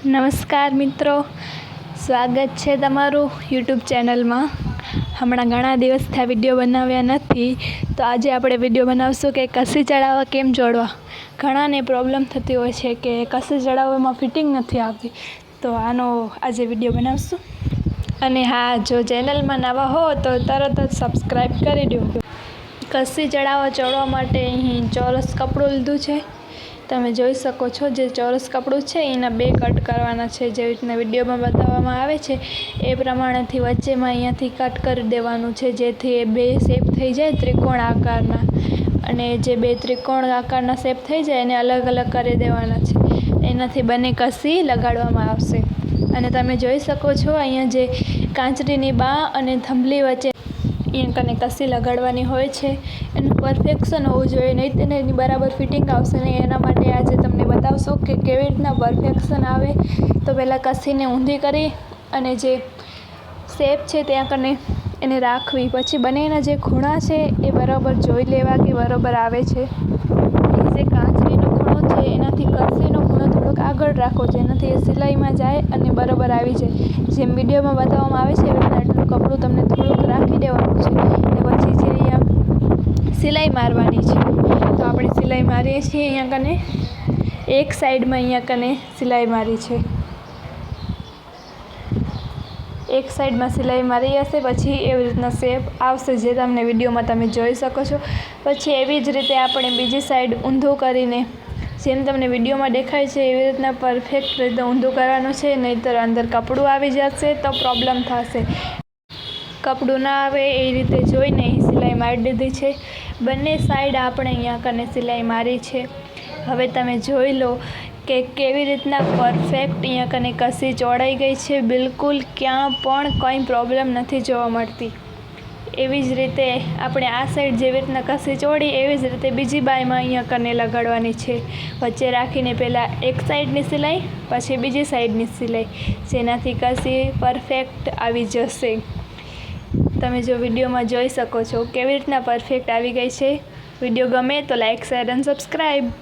નમસ્કાર મિત્રો, સ્વાગત છે તમારું યુટ્યુબ ચેનલમાં। હમણાં ઘણા દિવસથી આ વિડીયો બનાવ્યા નથી, તો આજે આપણે વિડીયો બનાવશું કે કસી ચડાવવા કેમ જોડવા। ઘણાને પ્રોબ્લેમ થતી હોય છે કે કસી ચડાવવામાં ફિટિંગ નથી આવતી, તો આનો આજે વિડીયો બનાવશું। અને હા, જો ચેનલમાં નવા હો તો તરત જ સબસ્ક્રાઈબ કરી દો। કસી ચડાવવા માટે અહીં ચોરસ કપડું લીધું છે। તમે જોઈ શકો છો, જે ચોરસ કપડું છે એના બે કટ કરવાના છે। જેવી રીતના વિડીયોમાં બતાવવામાં આવે છે એ પ્રમાણેથી વચ્ચેમાં અહીંયાથી કટ કરી દેવાનું છે, જેથી એ બે શેપ થઈ જાય ત્રિકોણ આકારના। અને જે બે ત્રિકોણ આકારના શેપ થઈ જાય એને અલગ અલગ કરી દેવાના છે, એનાથી બંને કસી લગાડવામાં આવશે। અને તમે જોઈ શકો છો, અહીંયા જે કાંચરીની બા અને થંભલી વચ્ચે અહીંયા કને કસી લગાડવાની હોય છે, એનું પરફેક્શન હોવું જોઈએ, નહીં તેને એની બરાબર ફિટિંગ આવશે નહીં। એના માટે આજે તમને બતાવશું કે કેવી રીતના પરફેક્શન આવે। તો પહેલાં કસીને ઊંધી કરી અને જે શેપ છે ત્યાં કને એને રાખવી, પછી બંનેના જે ખૂણા છે એ બરાબર જોઈ લેવા કે બરાબર આવે છે। જે કાંચરીનો ખૂણો છે એનાથી કસીનો ખૂણો થોડોક આગળ રાખો, જેનાથી એ સિલાઈમાં જાય અને બરાબર આવી જાય। જેમ વિડીયોમાં બતાવવામાં આવે છે એવી રીતના એટલું કપડું તમને થોડુંક રાખી દેવાનું છે, અને પછી જે અહીંયા સિલાઈ મારવાની છે। તો આપણે સિલાઈ મારીએ છીએ અહીંયા કને એક સાઈડમાં, અહીંયા કને સિલાઈ મારી છે, એક સાઈડમાં સિલાઈ મારી હશે। પછી એવી રીતના શેપ આવશે જે તમને વિડીયોમાં તમે જોઈ શકો છો। પછી એવી જ રીતે આપણે બીજી સાઈડ ઊંધું કરીને જેમ તમને વિડીયોમાં દેખાય છે એવી રીતના પરફેક્ટ રીતે ઊંધું કરવાનું છે, નહીંતર અંદર કપડું આવી જશે તો પ્રોબ્લેમ થશે। કપડું ના આવે એ રીતે જોઈને સિલાઈ મારી દીધી છે। બંને સાઈડ આપણે અહીંયા કને સિલાઈ મારી છે। હવે તમે જોઈ લો કે કેવી રીતના પરફેક્ટ અહીંયા કને કસી ચોડાઈ ગઈ છે, બિલકુલ ક્યાં પણ કંઈ પ્રોબ્લેમ નથી જોવા મળતી। એવી જ રીતે આપણે આ સાઈડ જેવી રીતના કસી ચોડી એવી જ રીતે બીજી બાજુમાં અહીંયા કને લગાડવાની છે। વચ્ચે રાખીને પહેલાં એક સાઈડની સિલાઈ, પછી બીજી સાઈડની સિલાઈ, જેનાથી કસી પરફેક્ટ આવી જશે। તમે જો વિડીયોમાં જોઈ શકો છો કેવી રીતના પરફેક્ટ આવી ગઈ છે। વિડીયો ગમે તો લાઇક, શેર અને સબસ્ક્રાઈબ।